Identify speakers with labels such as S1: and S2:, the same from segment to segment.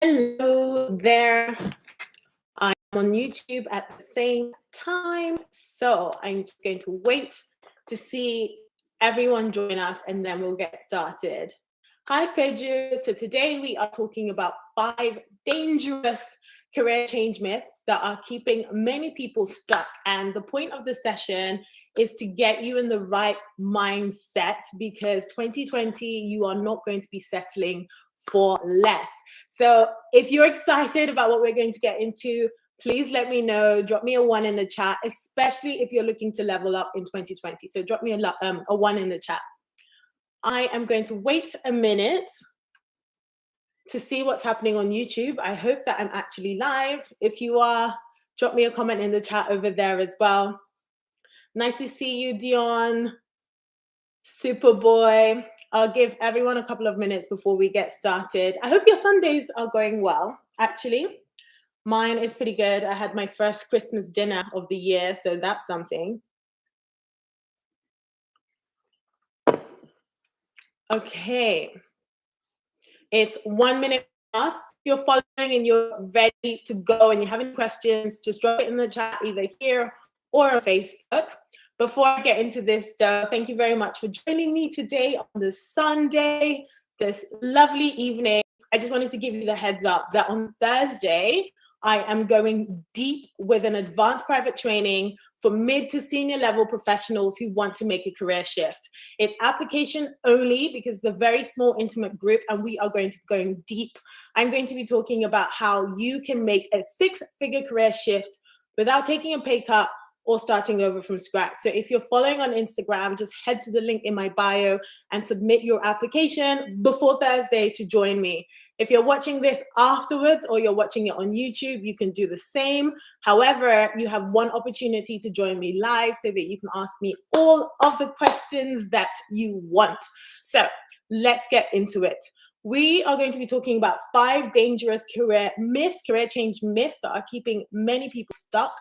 S1: Hello there. I'm on YouTube at the same time, so I'm just going to wait to see everyone join us and then we'll get started. Hi, Pedro. So today we are talking about 5 dangerous career change myths that are keeping many people stuck. And the point of the session is to get you in the right mindset because 2020, you are not going to be settling for less. So if you're excited about what we're going to get into, please let me know. Drop me a 1 in the chat, especially if you're looking to level up in 2020. So drop me a 1 in the chat. I am going to wait a minute to see what's happening on YouTube. I hope that I'm actually live. If you are, drop me a comment in the chat over there as well. Nice to see you, Dion. Superboy. I'll give everyone a couple of minutes before we get started. I hope your Sundays are going well, actually. Mine is pretty good. I had my first Christmas dinner of the year, so that's something. Okay. It's 1 minute past. If you're following and you're ready to go and you have any questions, just drop it in the chat either here or on Facebook. Before I get into this, thank you very much for joining me today on this Sunday, this lovely evening. I just wanted to give you the heads up that on Thursday, I am going deep with an advanced private training for mid to senior level professionals who want to make a career shift. It's application only because it's a very small, intimate group, and we are going to be going deep. I'm going to be talking about how you can make a 6-figure career shift without taking a pay cut or starting over from scratch. So if you're following on Instagram, just head to the link in my bio and submit your application before Thursday to join me. If you're watching this afterwards or you're watching it on YouTube, you can do the same. However, you have one opportunity to join me live so that you can ask me all of the questions that you want. So let's get into it. We are going to be talking about 5 dangerous career change myths that are keeping many people stuck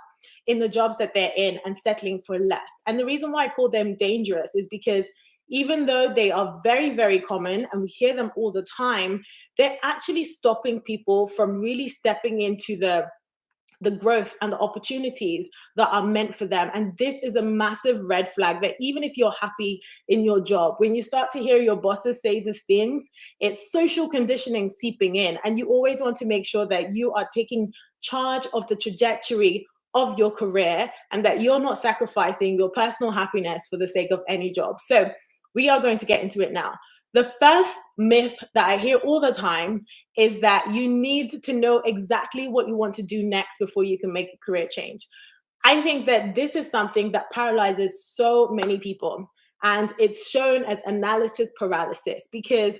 S1: in the jobs that they're in and settling for less. And the reason why I call them dangerous is because even though they are very, very common and we hear them all the time, they're actually stopping people from really stepping into the growth and the opportunities that are meant for them. And this is a massive red flag that even if you're happy in your job, when you start to hear your bosses say these things, it's social conditioning seeping in. And you always want to make sure that you are taking charge of the trajectory of your career and that you're not sacrificing your personal happiness for the sake of any job. So we are going to get into it now. The first myth that I hear all the time is that you need to know exactly what you want to do next before you can make a career change. I think that this is something that paralyzes so many people, and it's shown as analysis paralysis because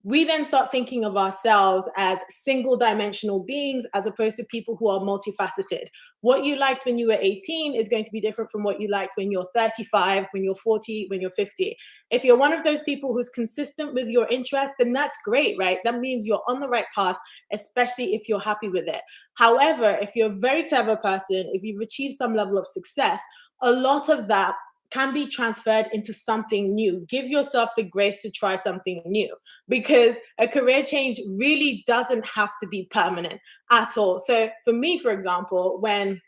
S1: we then start thinking of ourselves as single dimensional beings as opposed to people who are multifaceted. What you liked when you were 18 is going to be different from what you liked when you're 35, when you're 40, when you're 50. If you're one of those people who's consistent with your interests, then that's great, right? That means you're on the right path, especially if you're happy with it. However, if you're a very clever person, if you've achieved some level of success, a lot of that can be transferred into something new. Give yourself the grace to try something new because a career change really doesn't have to be permanent at all. So for me, for example, when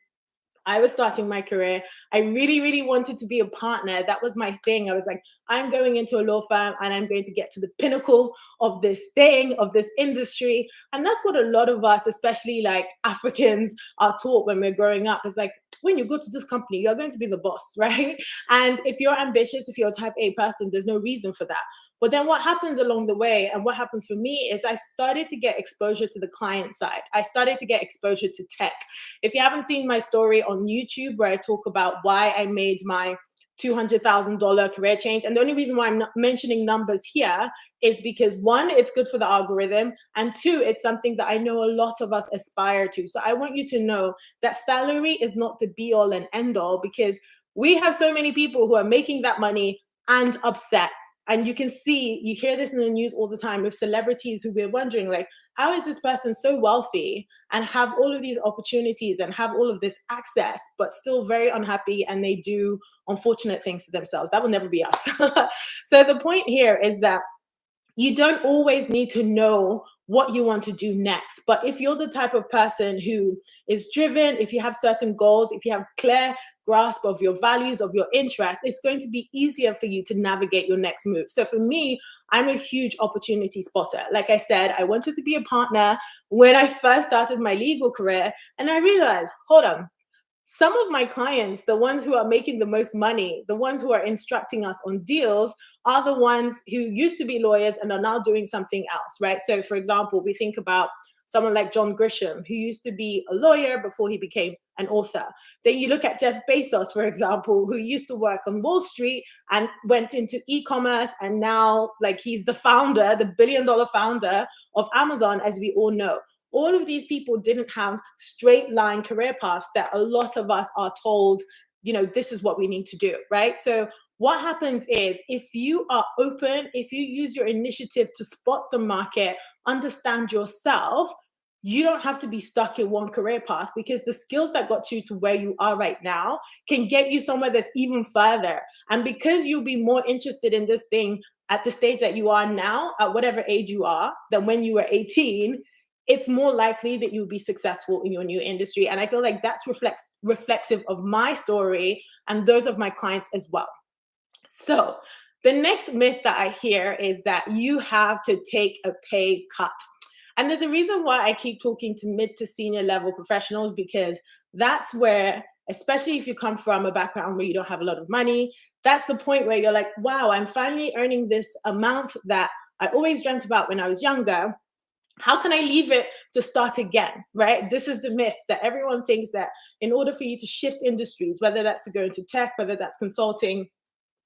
S1: I was starting my career, I really, really wanted to be a partner. That was my thing. I was like, I'm going into a law firm and I'm going to get to the pinnacle of this thing, of this industry. And that's what a lot of us, especially like Africans, are taught when we're growing up. It's like, when you go to this company, you're going to be the boss, right? And if you're ambitious, if you're a type A person, there's no reason for that. But then what happens along the way, and what happened for me, is I started to get exposure to the client side. I started to get exposure to tech. If you haven't seen my story on YouTube where I talk about why I made my $200,000 career change, and the only reason why I'm not mentioning numbers here is because 1, it's good for the algorithm, and 2, it's something that I know a lot of us aspire to. So I want you to know that salary is not the be all and end all, because we have so many people who are making that money and upset. And you can see, you hear this in the news all the time with celebrities who we're wondering, like, how is this person so wealthy and have all of these opportunities and have all of this access, but still very unhappy, and they do unfortunate things to themselves? That will never be us. So the point here is that you don't always need to know what you want to do next. But if you're the type of person who is driven, if you have certain goals, if you have clear grasp of your values, of your interests, it's going to be easier for you to navigate your next move. So for me, I'm a huge opportunity spotter. Like I said, I wanted to be a partner when I first started my legal career, and I realized, hold on, some of my clients, the ones who are making the most money, the ones who are instructing us on deals, are the ones who used to be lawyers and are now doing something else, right? So, for example, we think about someone like John Grisham, who used to be a lawyer before he became an author. Then you look at Jeff Bezos, for example, who used to work on Wall Street and went into e-commerce, and now like he's the founder, the billion-dollar founder of Amazon, as we all know. All of these people didn't have straight line career paths that a lot of us are told, this is what we need to do, right? So what happens is, if you are open, if you use your initiative to spot the market, understand yourself, you don't have to be stuck in one career path, because the skills that got you to where you are right now can get you somewhere that's even further. And because you'll be more interested in this thing at the stage that you are now, at whatever age you are, than when you were 18, it's more likely that you'll be successful in your new industry. And I feel like that's reflective of my story and those of my clients as well. So the next myth that I hear is that you have to take a pay cut. And there's a reason why I keep talking to mid to senior level professionals, because that's where, especially if you come from a background where you don't have a lot of money, that's the point where you're like, wow, I'm finally earning this amount that I always dreamt about when I was younger. How can I leave it to start again, right? This is the myth that everyone thinks that in order for you to shift industries, whether that's to go into tech, whether that's consulting,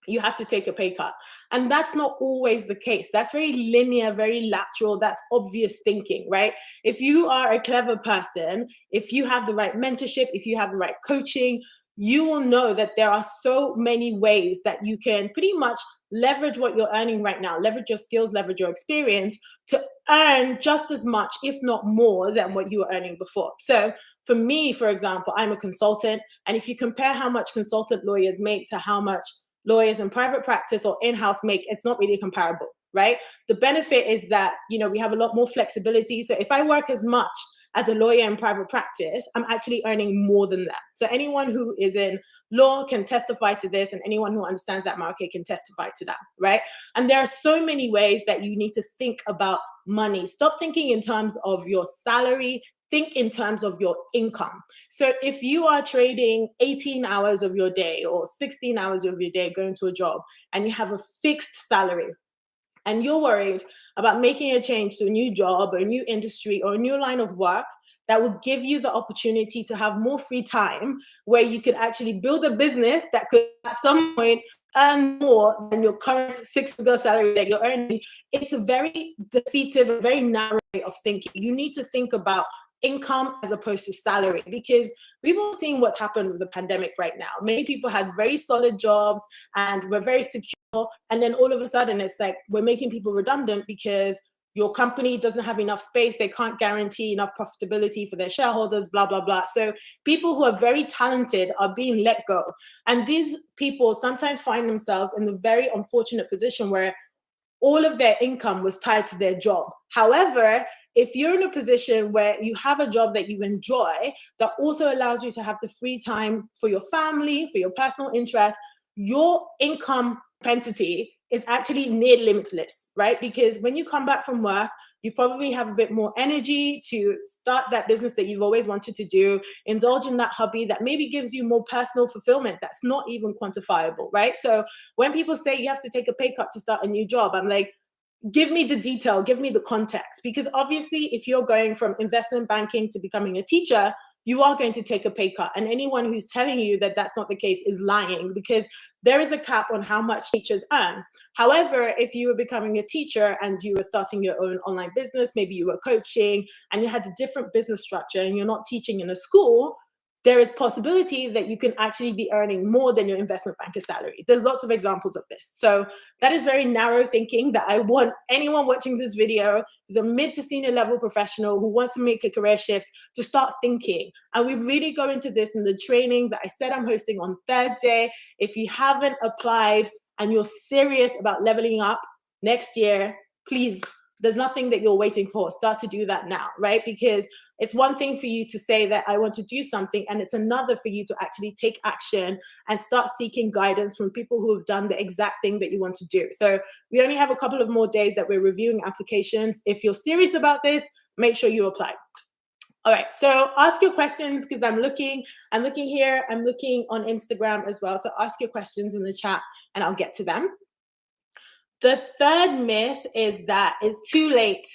S1: you have to take a pay cut. And that's not always the case. That's very linear, very lateral. That's obvious thinking, right? If you are a clever person, if you have the right mentorship, if you have the right coaching, you will know that there are so many ways that you can pretty much leverage what you're earning right now, leverage your skills, leverage your experience to earn just as much, if not more, than what you were earning before. So for me, for example, I'm a consultant. And if you compare how much consultant lawyers make to how much lawyers in private practice or in-house make, it's not really comparable, right? The benefit is that, we have a lot more flexibility. So if I work as much as a lawyer in private practice, I'm actually earning more than that. So anyone who is in law can testify to this, and anyone who understands that market can testify to that, right? And there are so many ways that you need to think about money. Stop thinking in terms of your salary, think in terms of your income. So if you are trading 18 hours of your day or 16 hours of your day going to a job, and you have a fixed salary, and you're worried about making a change to a new job or a new industry or a new line of work that will give you the opportunity to have more free time, where you could actually build a business that could at some point earn more than your current six-figure salary that you're earning, it's a very defeative, a very narrow way of thinking. You need to think about income as opposed to salary, because we've all seen what's happened with the pandemic right now. Many people had very solid jobs and were very secure, and then all of a sudden it's like we're making people redundant because your company doesn't have enough space, they can't guarantee enough profitability for their shareholders, blah blah blah. So people who are very talented are being let go, and these people sometimes find themselves in the very unfortunate position where all of their income was tied to their job. However, if you're in a position where you have a job that you enjoy, that also allows you to have the free time for your family, for your personal interests, your income propensity is actually near limitless, right? Because when you come back from work, you probably have a bit more energy to start that business that you've always wanted to do, indulge in that hobby that maybe gives you more personal fulfillment that's not even quantifiable, right? So when people say you have to take a pay cut to start a new job, I'm like, give me the detail, give me the context. Because obviously, if you're going from investment banking to becoming a teacher, you are going to take a pay cut. And anyone who's telling you that that's not the case is lying, because there is a cap on how much teachers earn. However, if you were becoming a teacher and you were starting your own online business, maybe you were coaching and you had a different business structure and you're not teaching in a school, there is possibility that you can actually be earning more than your investment banker salary. There's lots of examples of this. So that is very narrow thinking that I want anyone watching this video who's a mid to senior level professional who wants to make a career shift to start thinking. And we really go into this in the training that I said I'm hosting on Thursday. If you haven't applied and you're serious about leveling up next year, please there's nothing that you're waiting for. Start to do that now, right? Because it's one thing for you to say that I want to do something, and it's another for you to actually take action and start seeking guidance from people who have done the exact thing that you want to do. So we only have a couple of more days that we're reviewing applications. If you're serious about this, make sure you apply. All right, so ask your questions, because I'm looking here, I'm looking on Instagram as well. So ask your questions in the chat and I'll get to them. The third myth is that it's too late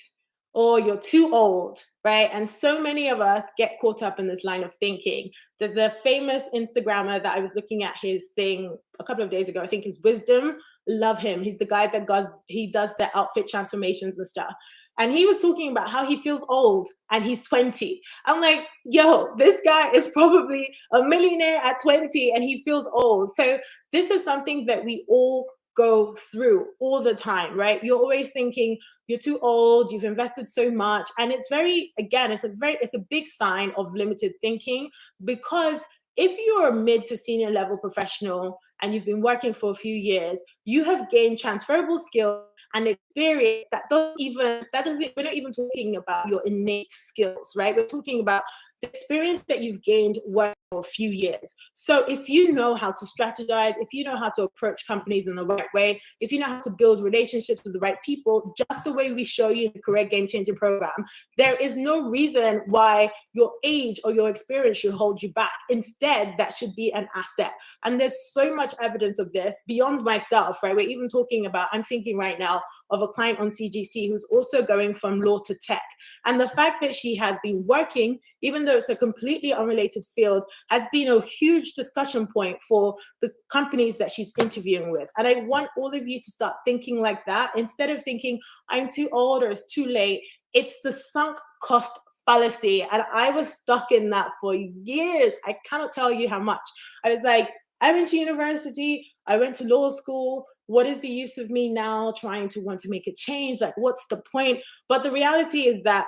S1: or you're too old, right? And so many of us get caught up in this line of thinking. There's a famous Instagrammer that I was looking at his thing a couple of days ago. I think his Wisdom. Love him. He's the guy that does the outfit transformations and stuff. And he was talking about how he feels old and he's 20. I'm like, yo, this guy is probably a millionaire at 20 and he feels old. So this is something that we all go through all the time, right? You're always thinking you're too old, you've invested so much. And it's it's a big sign of limited thinking, because if you're a mid to senior level professional and you've been working for a few years, you have gained transferable skills and experience we're not even talking about your innate skills, right? We're talking about the experience that you've gained working for a few years. So if you know how to strategize, if you know how to approach companies in the right way, if you know how to build relationships with the right people, just the way we show you in the Career Game Changing program, there is no reason why your age or your experience should hold you back. Instead, that should be an asset. And there's so much evidence of this beyond myself, right? We're even talking about, I'm thinking right now of a client on CGC who's also going from law to tech. And the fact that she has been working, even though it's a completely unrelated field, has been a huge discussion point for the companies that she's interviewing with. And I want all of you to start thinking like that. Instead of thinking, I'm too old or it's too late, it's the sunk cost fallacy. And I was stuck in that for years. I cannot tell you how much. I was like, I went to university, I went to law school. What is the use of me now trying to want to make a change? Like, what's the point? But the reality is that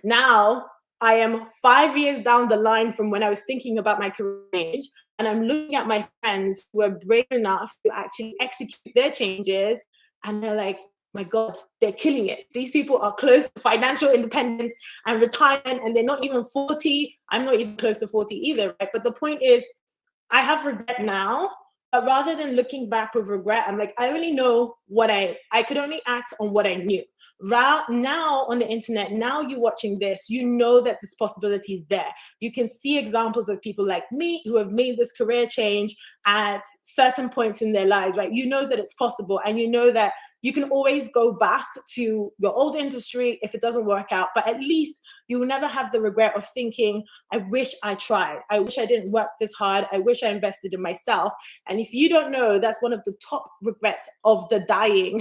S1: now I am 5 years down the line from when I was thinking about my career change, and I'm looking at my friends who are brave enough to actually execute their changes, and they're like, my God, they're killing it. These people are close to financial independence and retirement, and they're not even 40. I'm not even close to 40 either, right? But the point is, I have regret now, but rather than looking back with regret, I'm like, I only know what I could only act on what I knew. Now on the internet, now you're watching this, you know that this possibility is there. You can see examples of people like me who have made this career change at certain points in their lives, right? You know that it's possible, and you know that you can always go back to your old industry if it doesn't work out, but at least you will never have the regret of thinking, I wish I tried. I wish I didn't work this hard. I wish I invested in myself. And if you don't know, that's one of the top regrets of the dying.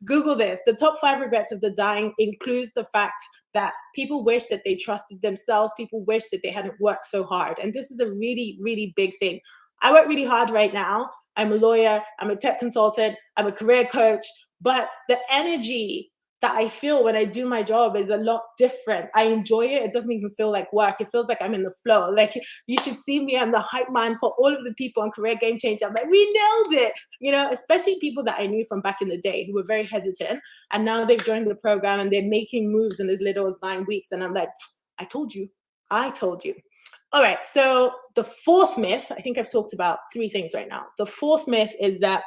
S1: Google this. The top 5 regrets of the dying includes the fact that people wish that they trusted themselves. People wish that they hadn't worked so hard. And this is a really, really big thing. I work really hard right now. I'm a lawyer. I'm a tech consultant. I'm a career coach. But the energy that I feel when I do my job is a lot different. I enjoy it. It doesn't even feel like work. It feels like I'm in the flow. Like, you should see me. I'm the hype man for all of the people on Career Game Changer. I'm like, we nailed it. You know, especially people that I knew from back in the day who were very hesitant. And now they've joined the program and they're making moves in as little as 9 weeks. And I'm like, I told you. I told you. All right. So the fourth myth, I think I've talked about 3 things right now. The fourth myth is that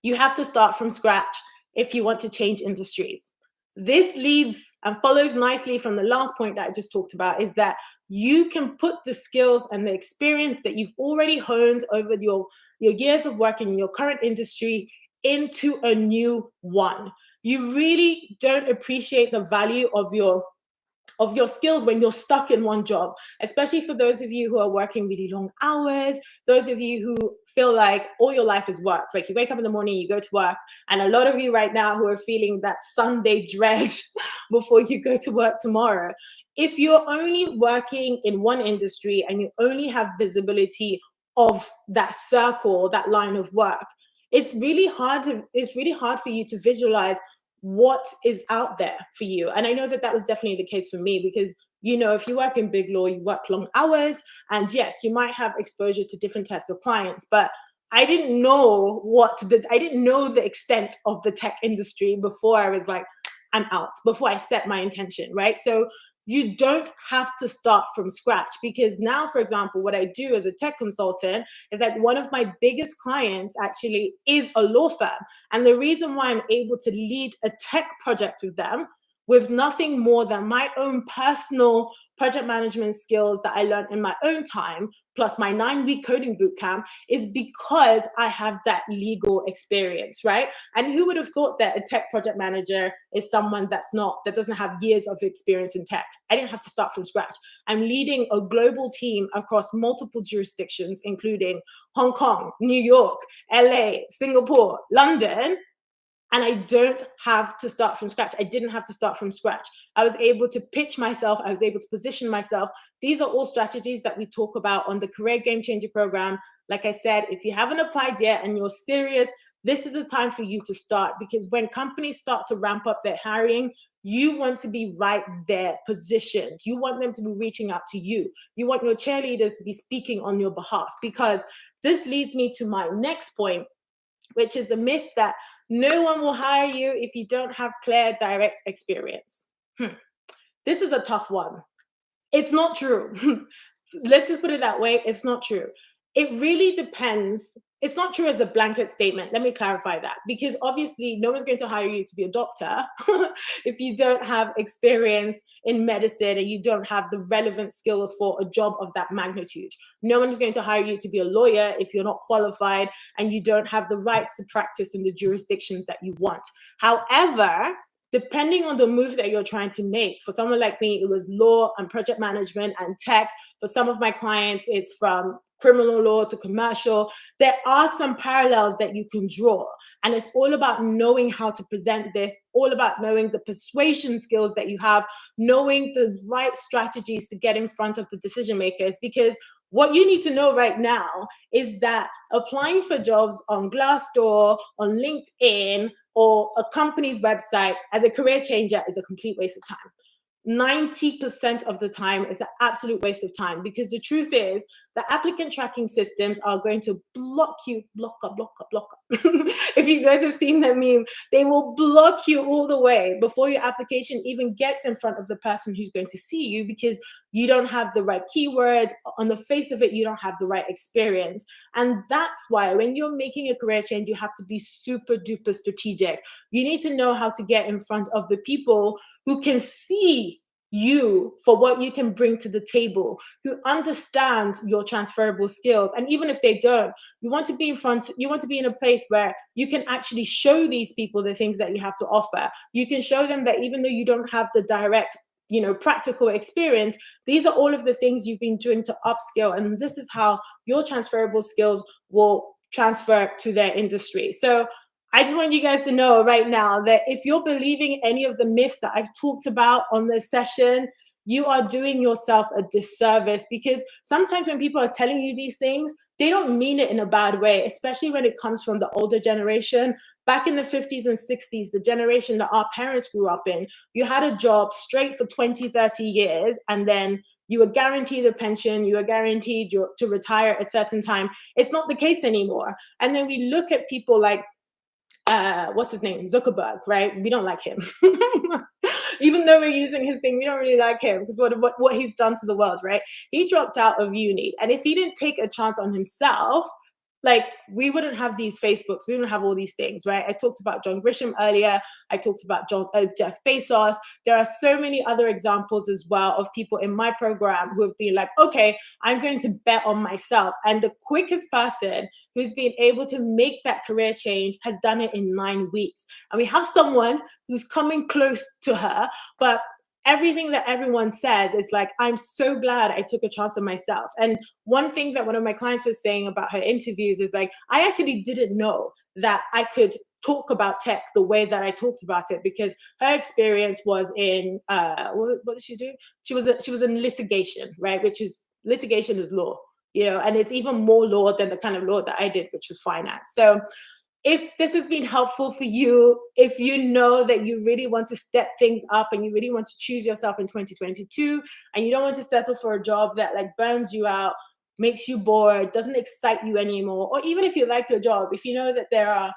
S1: you have to start from scratch if you want to change industries. This leads and follows nicely from the last point that I just talked about, is that you can put the skills and the experience that you've already honed over your years of working in your current industry into a new one. You really don't appreciate the value of your skills when you're stuck in one job, especially for those of you who are working really long hours, those of you who feel like all your life is work. Like, you wake up in the morning, you go to work, and a lot of you right now who are feeling that Sunday dread before you go to work tomorrow. If you're only working in one industry and you only have visibility of that circle, that line of work, it's really hard for you to visualize what is out there for you. And I know that was definitely the case for me, because, you know, if you work in big law, you work long hours, and yes, you might have exposure to different types of clients, but I didn't know the extent of the tech industry before I was like, I'm out, before I set my intention, right? So you don't have to start from scratch, because now, for example, what I do as a tech consultant is like one of my biggest clients actually is a law firm. And the reason why I'm able to lead a tech project with them with nothing more than my own personal project management skills that I learned in my own time, plus my 9-week coding bootcamp, is because I have that legal experience, right? And who would have thought that a tech project manager is someone that doesn't have years of experience in tech? I didn't have to start from scratch. I'm leading a global team across multiple jurisdictions, including Hong Kong, New York, LA, Singapore, London. And I don't have to start from scratch. I didn't have to start from scratch. I was able to pitch myself. I was able to position myself. These are all strategies that we talk about on the Career Game Changer program. Like I said, if you haven't applied yet and you're serious, this is the time for you to start, because when companies start to ramp up their hiring, you want to be right there positioned. You want them to be reaching out to you. You want your cheerleaders to be speaking on your behalf, because this leads me to my next point, which is the myth that no one will hire you if you don't have clear, direct experience. This is a tough one. It's not true. Let's just put it that way. It's not true. It really depends. It's not true as a blanket statement. Let me clarify that, because obviously no one's going to hire you to be a doctor if you don't have experience in medicine and you don't have the relevant skills for a job of that magnitude. No one's going to hire you to be a lawyer if you're not qualified and you don't have the rights to practice in the jurisdictions that you want. However, depending on the move that you're trying to make, for someone like me, it was law and project management and tech. For some of my clients, it's from criminal law to commercial. There are some parallels that you can draw. And it's all about knowing how to present this, all about knowing the persuasion skills that you have, knowing the right strategies to get in front of the decision makers. Because what you need to know right now is that applying for jobs on Glassdoor, on LinkedIn, or a company's website as a career changer is a complete waste of time. 90% of the time is an absolute waste of time, because the truth is the applicant tracking systems are going to block you, blocker. If you guys have seen that meme, they will block you all the way before your application even gets in front of the person who's going to see you, because you don't have the right keywords. On the face of it, you don't have the right experience. And that's why when you're making a career change, you have to be super duper strategic. You need to know how to get in front of the people who can see you for what you can bring to the table, who understand your transferable skills. And even if they don't, you want to be in a place where you can actually show these people the things that you have to offer. You can show them that even though you don't have the direct practical experience, these are all of the things you've been doing to upskill, and this is how your transferable skills will transfer to their industry. So I just want you guys to know right now that if you're believing any of the myths that I've talked about on this session, you are doing yourself a disservice, because sometimes when people are telling you these things, they don't mean it in a bad way, especially when it comes from the older generation. Back in the 50s and 60s, the generation that our parents grew up in, you had a job straight for 20, 30 years, and then you were guaranteed a pension, you were guaranteed to retire at a certain time. It's not the case anymore. And then we look at people like what's his name? Zuckerberg, right? We don't like him. Even though we're using his thing, we don't really like him because what he's done to the world, right? He dropped out of uni. And if he didn't take a chance on himself, like, we wouldn't have these Facebooks, we wouldn't have all these things, right? I talked about John Grisham earlier. I talked about Jeff Bezos. There are so many other examples as well of people in my program who have been like, okay, I'm going to bet on myself. And the quickest person who's been able to make that career change has done it in 9 weeks. And we have someone who's coming close to her, but everything that everyone says is like, I'm so glad I took a chance on myself. And one thing that one of my clients was saying about her interviews is like, I actually didn't know that I could talk about tech the way that I talked about it, because her experience was in what did she do? She was in litigation, right? Which is, litigation is law, and it's even more law than the kind of law that I did, which was finance. So if this has been helpful for you, if you know that you really want to step things up and you really want to choose yourself in 2022, and you don't want to settle for a job that like burns you out, makes you bored, doesn't excite you anymore, or even if you like your job, if you know that there are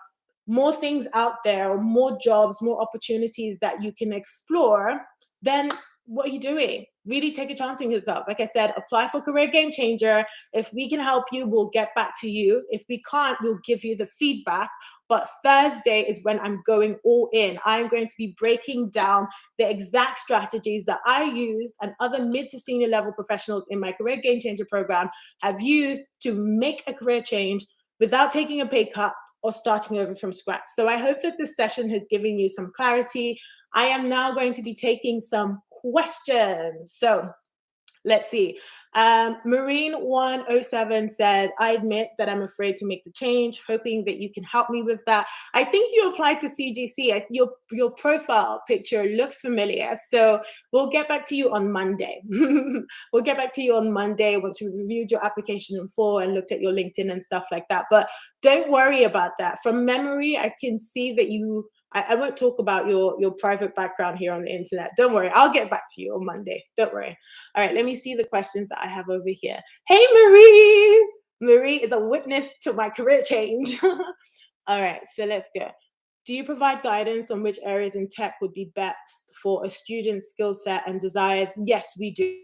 S1: more things out there, or more jobs, more opportunities that you can explore, then what are you doing? Really take a chance on yourself. Like I said, apply for Career Game Changer. If we can help you, we'll get back to you. If we can't, we'll give you the feedback. But Thursday is when I'm going all in. I'm going to be breaking down the exact strategies that I used and other mid to senior level professionals in my Career Game Changer program have used to make a career change without taking a pay cut or starting over from scratch. So I hope that this session has given you some clarity. I am now going to be taking some questions. So let's see. Marine107 said, I admit that I'm afraid to make the change, hoping that you can help me with that. I think you applied to CGC. Your profile picture looks familiar. So we'll get back to you on Monday. We'll get back to you on Monday once we've reviewed your application in full and looked at your LinkedIn and stuff like that. But don't worry about that. From memory, I can see that I won't talk about your private background here on the internet. Don't worry. I'll get back to you on Monday. Don't worry. All right. Let me see the questions that I have over here. Hey, Marie. Marie is a witness to my career change. All right. So let's go. Do you provide guidance on which areas in tech would be best for a student's skill set and desires? Yes, we do.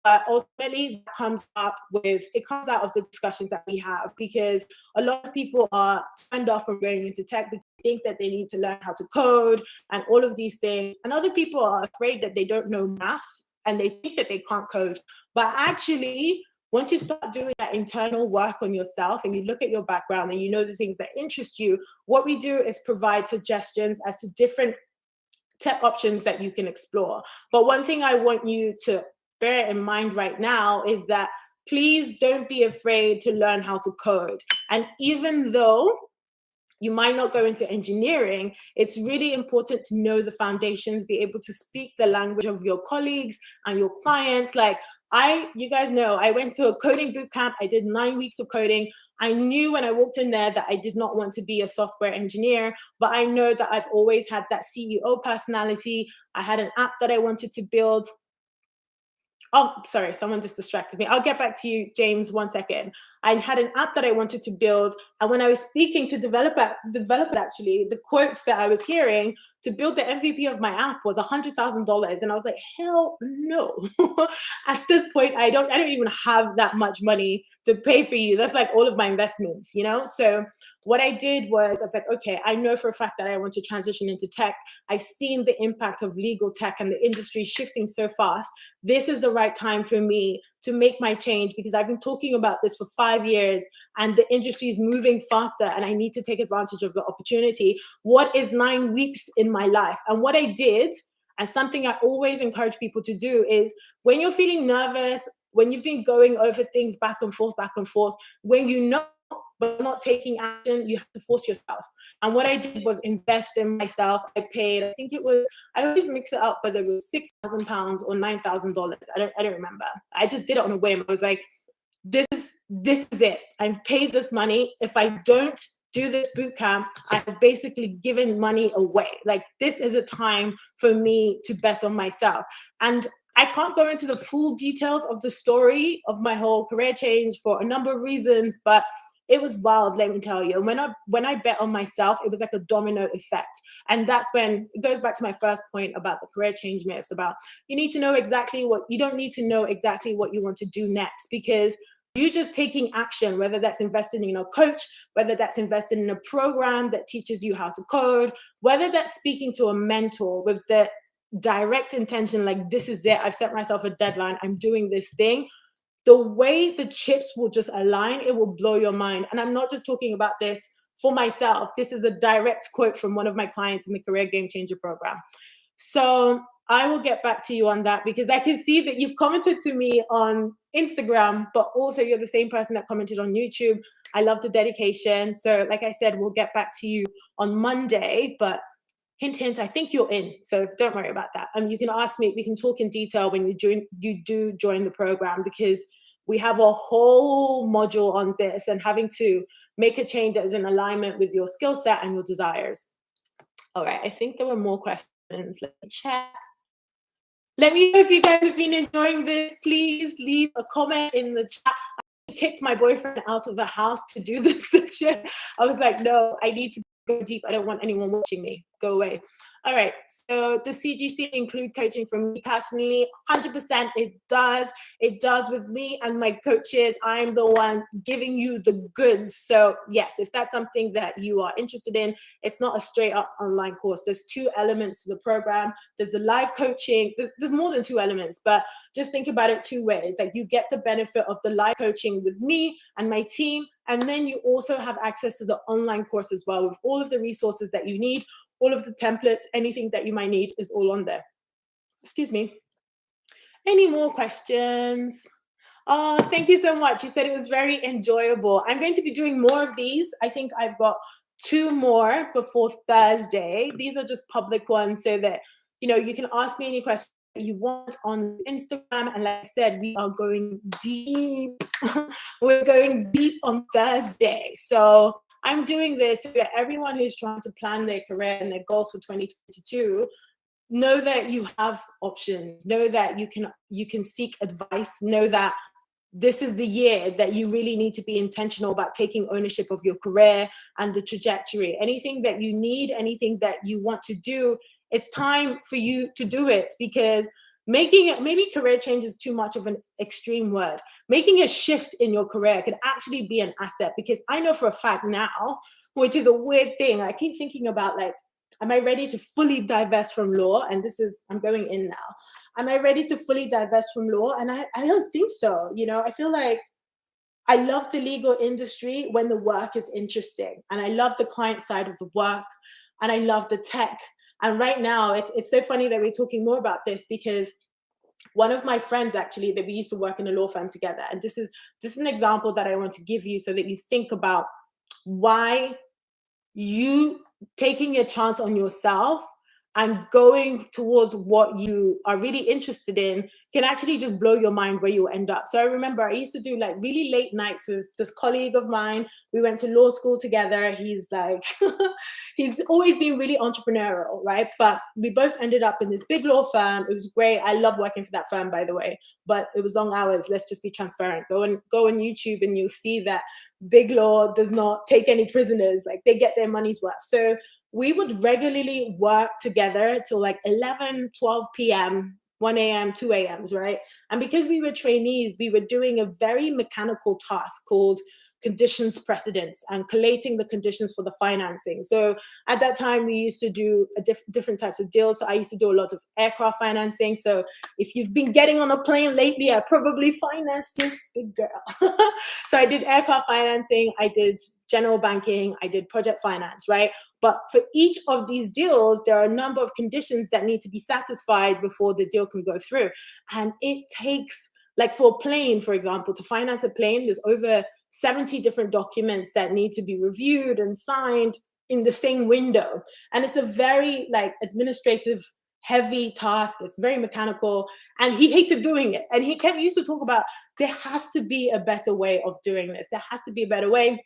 S1: But ultimately, it comes out of the discussions that we have, because a lot of people are turned off from going into tech because they think that they need to learn how to code and all of these things. And other people are afraid that they don't know maths and they think that they can't code. But actually, once you start doing that internal work on yourself and you look at your background and you know the things that interest you, what we do is provide suggestions as to different tech options that you can explore. But one thing I want you to bear in mind right now is that please don't be afraid to learn how to code. And even though you might not go into engineering, it's really important to know the foundations, be able to speak the language of your colleagues and your clients. Like you guys know, I went to a coding boot camp. I did 9 weeks of coding. I knew when I walked in there that I did not want to be a software engineer, but I know that I've always had that CEO personality. I had an app that I wanted to build. Oh, sorry, someone just distracted me. I'll get back to you, James, 1 second. I had an app that I wanted to build. And when I was speaking to developer actually, the quotes that I was hearing to build the MVP of my app was $100,000. And I was like, hell no. At this point, I don't even have that much money to pay for you. That's like all of my investments, you know? So what I did was I was like, okay, I know for a fact that I want to transition into tech. I've seen the impact of legal tech and the industry shifting so fast. This is the right time for me to make my change, because I've been talking about this for 5 years and the industry is moving faster and I need to take advantage of the opportunity. What is 9 weeks in my life? And what I did, and something I always encourage people to do, is when you're feeling nervous, when you've been going over things back and forth, when you know but not taking action, you have to force yourself. And what I did was invest in myself. I paid, I think it was, I always mix it up, whether it was £6,000 or $9,000. I don't remember. I just did it on a whim. I was like, this is it. I've paid this money. If I don't do this boot camp, I've basically given money away. Like, this is a time for me to bet on myself. And I can't go into the full details of the story of my whole career change for a number of reasons, but it was wild, let me tell you. And when I bet on myself, it was like a domino effect. And that's when it goes back to my first point about the career change myths, about you don't need to know exactly what you want to do next, because you just taking action, whether that's investing in a coach, whether that's investing in a program that teaches you how to code, whether that's speaking to a mentor with the direct intention, like, this is it, I've set myself a deadline, I'm doing this thing. The way the chips will just align, it will blow your mind. And I'm not just talking about this for myself. This is a direct quote from one of my clients in the Career Game Changer program. So I will get back to you on that, because I can see that you've commented to me on Instagram, but also you're the same person that commented on YouTube. I love the dedication. So like I said, we'll get back to you on Monday, but hint, hint, I think you're in. So don't worry about that. You can ask me, we can talk in detail when you do join the program, because we have a whole module on this and having to make a change that is in alignment with your skill set and your desires. All right, I think there were more questions. Let me check. Let me know if you guys have been enjoying this. Please leave a comment in the chat. I kicked my boyfriend out of the house to do this session. I was like, no, I need to go deep. I don't want anyone watching me. Go away. All right. So does CGC include coaching from me personally? 100% it does. It does with me and my coaches. I'm the one giving you the goods. So yes, if that's something that you are interested in, it's not a straight up online course. There's two elements to the program. There's the live coaching. There's more than two elements, but just think about it two ways. Like you get the benefit of the live coaching with me and my team, and then you also have access to the online course as well with all of the resources that you need, all of the templates, anything that you might need is all on there. Excuse me. Any more questions? Oh, thank you so much. You said it was very enjoyable. I'm going to be doing more of these. I think I've got 2 more before Thursday. These are just public ones so that, you can ask me any questions that you want on Instagram. And like I said, we are going deep. We're going deep on Thursday. So I'm doing this so that everyone who's trying to plan their career and their goals for 2022 know that you have options, know that you can seek advice, know that this is the year that you really need to be intentional about taking ownership of your career and the trajectory. Anything that you need, anything that you want to do, it's time for you to do it, because maybe career change is too much of an extreme word. Making a shift in your career could actually be an asset, because I know for a fact now, which is a weird thing, I keep thinking about, like, am I ready to fully divest from law? And I'm going in now. Am I ready to fully divest from law? And I don't think so. I feel like I love the legal industry when the work is interesting. And I love the client side of the work. And I love the tech. And right now, it's so funny that we're talking more about this, because one of my friends, actually, that we used to work in a law firm together. And this is just an example that I want to give you so that you think about why you taking a chance on yourself and going towards what you are really interested in can actually just blow your mind where you'll end up. So I remember I used to do like really late nights with this colleague of mine. We went to law school together. He's like, he's always been really entrepreneurial, right? But we both ended up in this big law firm. It was great. I love working for that firm, by the way, but it was long hours. Let's just be transparent. Go on YouTube and you'll see that big law does not take any prisoners. Like, they get their money's worth. So we would regularly work together till like 11, 12 p.m., 1 a.m., 2 a.m.s, right? And because we were trainees, we were doing a very mechanical task called conditions precedents and collating the conditions for the financing. So at that time, we used to do different types of deals. So I used to do a lot of aircraft financing. So if you've been getting on a plane lately, I probably financed it, big girl. So I did aircraft financing, I did general banking, I did project finance, right? But for each of these deals, there are a number of conditions that need to be satisfied before the deal can go through. And it takes, like, for a plane, for example, to finance a plane, there's over 70 different documents that need to be reviewed and signed in the same window. And it's a very, like, administrative heavy task. It's very mechanical, and he hated doing it. And he used to talk about, there has to be a better way of doing this. There has to be a better way.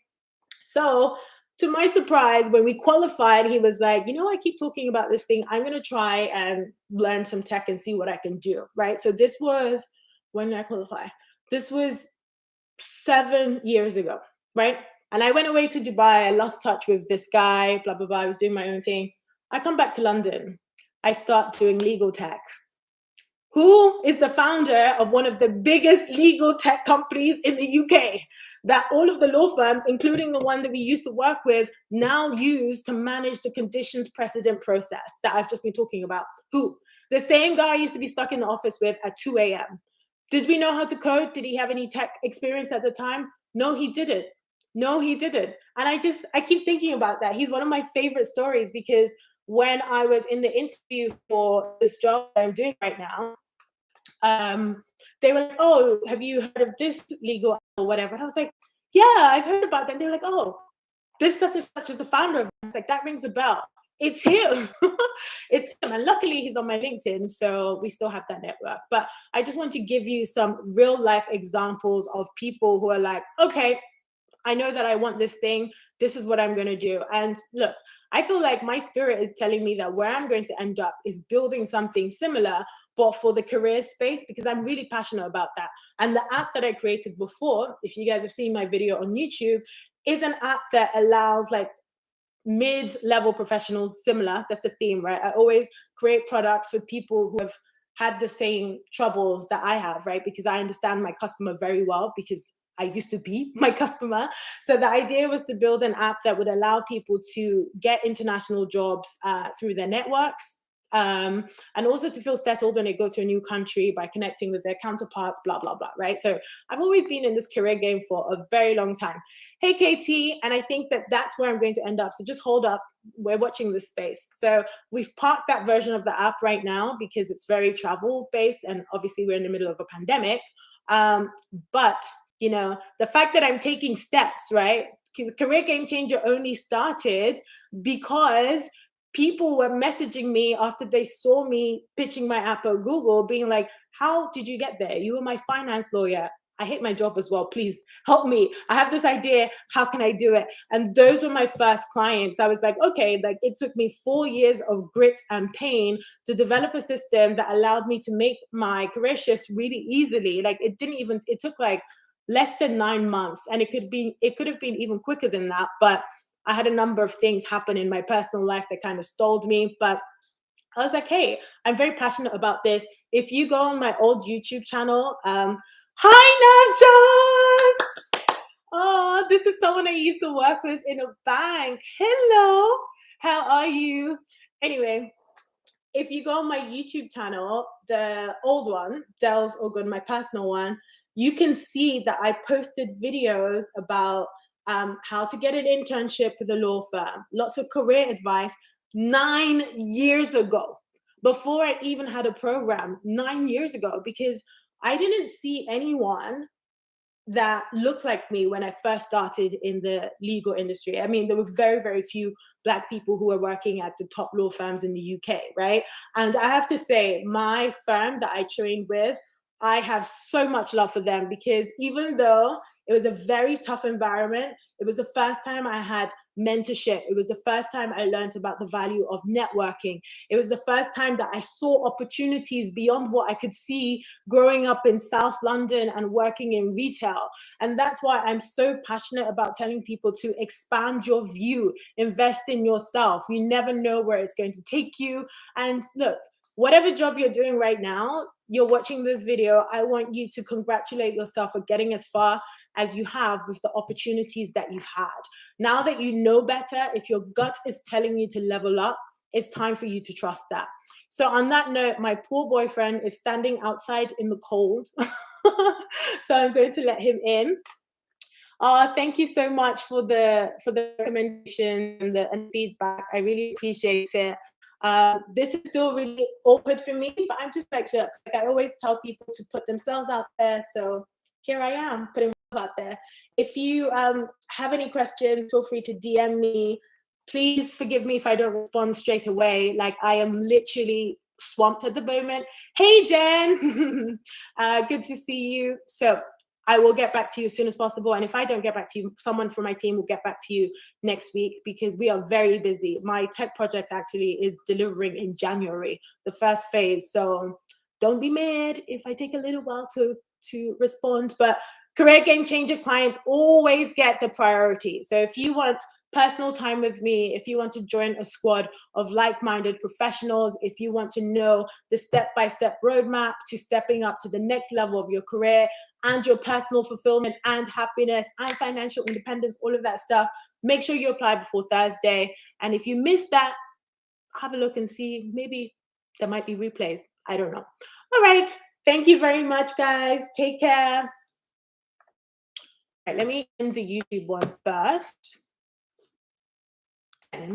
S1: So to my surprise, when we qualified, he was like, I keep talking about this thing. I'm going to try and learn some tech and see what I can do, right? So this was, when did I qualify? This was 7 years ago, right? And I went away to Dubai. I lost touch with this guy, blah, blah, blah. I was doing my own thing. I come back to London. I start doing legal tech. Who is the founder of one of the biggest legal tech companies in the UK that all of the law firms, including the one that we used to work with, now use to manage the conditions precedent process that I've just been talking about? Who? The same guy I used to be stuck in the office with at 2 a.m. Did we know how to code? Did he have any tech experience at the time? No, he didn't. No, he didn't. And I keep thinking about that. He's one of my favorite stories, because when I was in the interview for this job that I'm doing right now, they were like, oh, have you heard of this legal or whatever? And I was like, yeah, I've heard about that. And they were like, oh, this such and such is the founder of it. It's like, that rings a bell. It's him. It's him. And luckily he's on my LinkedIn, so we still have that network. But I just want to give you some real life examples of people who are like, okay, I know that I want this thing. This is what I'm going to do. And look, I feel like my spirit is telling me that where I'm going to end up is building something similar, but for the career space, because I'm really passionate about that. And the app that I created before, if you guys have seen my video on YouTube, is an app that allows, like, mid-level professionals similar. That's the theme, right? I always create products for people who have had the same troubles that I have, right? Because I understand my customer very well because I used to be my customer. So the idea was to build an app that would allow people to get international jobs through their networks, and also to feel settled when they go to a new country by connecting with their counterparts, blah, blah, blah, right? So I've always been in this career game for a very long time. Hey, KT, and I think that that's where I'm going to end up. So just hold up. We're watching this space. So we've parked that version of the app right now because it's very travel based, and obviously we're in the middle of a pandemic. But you know, the fact that I'm taking steps, right? Career Game Changer only started because people were messaging me after they saw me pitching my app at Google, being like, how did you get there? You were my finance lawyer. I hate my job as well. Please help me. I have this idea. How can I do it? And those were my first clients. I was like, okay, like it took me 4 years of grit and pain to develop a system that allowed me to make my career shifts really easily. Like it took like less than 9 months. And it could have been even quicker than that. But I had a number of things happen in my personal life that kind of stalled me. But I was like, hey, I'm very passionate about this. If you go on my old YouTube channel, hi, Navjot! Oh, this is someone I used to work with in a bank. Hello, how are you? Anyway, if you go on my YouTube channel, the old one, Del's Ogun, my personal one, you can see that I posted videos about how to get an internship with a law firm, lots of career advice 9 years ago, before I even had a program, 9 years ago, because I didn't see anyone that looked like me when I first started in the legal industry. I mean, there were very, very few Black people who were working at the top law firms in the UK, right? And I have to say, my firm that I trained with, I have so much love for them because even though it was a very tough environment, it was the first time I had mentorship. It was the first time I learned about the value of networking. It was the first time that I saw opportunities beyond what I could see growing up in South London and working in retail. And that's why I'm so passionate about telling people to expand your view, invest in yourself. You never know where it's going to take you. And look, whatever job you're doing right now, you're watching this video, I want you to congratulate yourself for getting as far as you have with the opportunities that you've had. Now that you know better, if your gut is telling you to level up, it's time for you to trust that. So on that note, my poor boyfriend is standing outside in the cold. So I'm going to let him in. Thank you so much for the recommendation and the feedback. I really appreciate it. This is still really awkward for me, but I'm just like, look, like I always tell people to put themselves out there. So here I am putting myself out there. If you have any questions, feel free to DM me. Please forgive me if I don't respond straight away. Like I am literally swamped at the moment. Hey, Jen, good to see you. So I will get back to you as soon as possible. And if I don't get back to you, someone from my team will get back to you next week because we are very busy. My tech project actually is delivering in January, the first phase. So don't be mad if I take a little while to respond. But Career Game Changer clients always get the priority. So if you want personal time with me, if you want to join a squad of like-minded professionals, if you want to know the step-by-step roadmap to stepping up to the next level of your career and your personal fulfillment and happiness and financial independence, all of that stuff, make sure you apply before Thursday. And if you missed that, have a look and see, maybe there might be replays. I don't know. All right. Thank you very much, guys. Take care. All right, let me end the YouTube one first. And